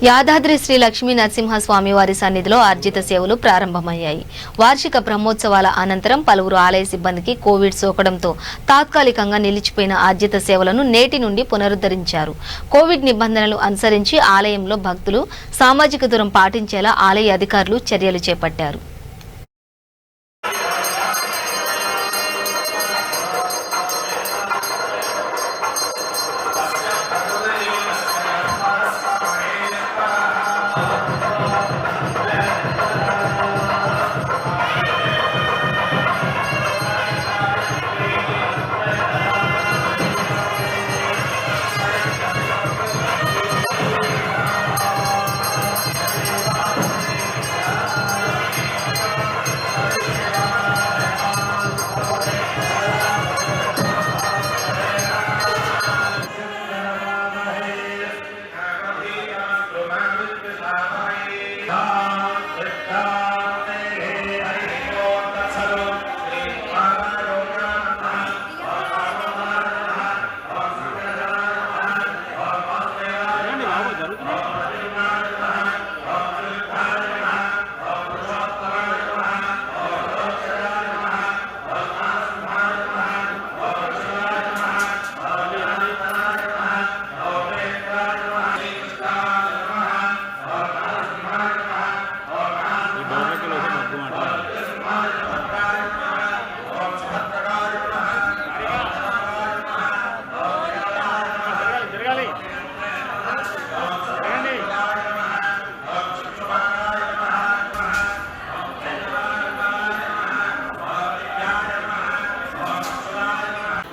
యాదాద్రి శ్రీ లక్ష్మీ నరసింహస్వామి వారి సన్నిధిలో ఆర్జిత సేవలు ప్రారంభమయ్యాయి. వార్షిక బ్రహ్మోత్సవాల అనంతరం పలువురు ఆలయ సిబ్బందికి కోవిడ్ సోకడంతో తాత్కాలికంగా నిలిచిపోయిన ఆర్జిత సేవలను నేటి నుండి పునరుద్ధరించారు. కోవిడ్ నిబంధనలు అనుసరించి ఆలయంలో భక్తులు సామాజిక దూరం పాటించేలా ఆలయ అధికారులు చర్యలు చేపట్టారు.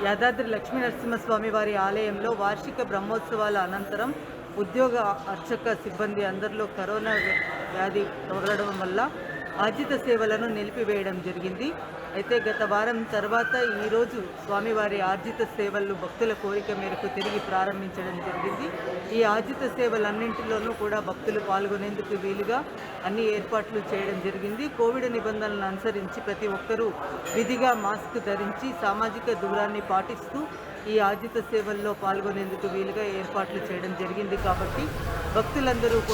యాదాద్రి లక్ష్మీ నరసింహస్వామి వారి ఆలయంలో వార్షిక బ్రహ్మోత్సవాల అనంతరం ఉద్యోగ అర్చక సిబ్బంది అందరిలో కరోనా వ్యాధి ప్రబలడం వల్ల ఆర్జిత సేవలను నిలిపివేయడం జరిగింది. అయితే గత వారం తర్వాత ఈరోజు స్వామివారి ఆర్జిత సేవలు భక్తుల కోరిక మేరకు తిరిగి ప్రారంభించడం జరిగింది. ఈ ఆర్జిత సేవలన్నింటిలోనూ కూడా భక్తులు పాల్గొనేందుకు వీలుగా అన్ని ఏర్పాట్లు చేయడం జరిగింది. కోవిడ్ నిబంధనలను అనుసరించి ప్రతి ఒక్కరూ విధిగా మాస్క్ ధరించి సామాజిక దూరాన్ని పాటిస్తూ ఈ ఆర్జిత సేవల్లో పాల్గొనేందుకు వీలుగా ఏర్పాట్లు చేయడం జరిగింది. కాబట్టి భక్తులందరూ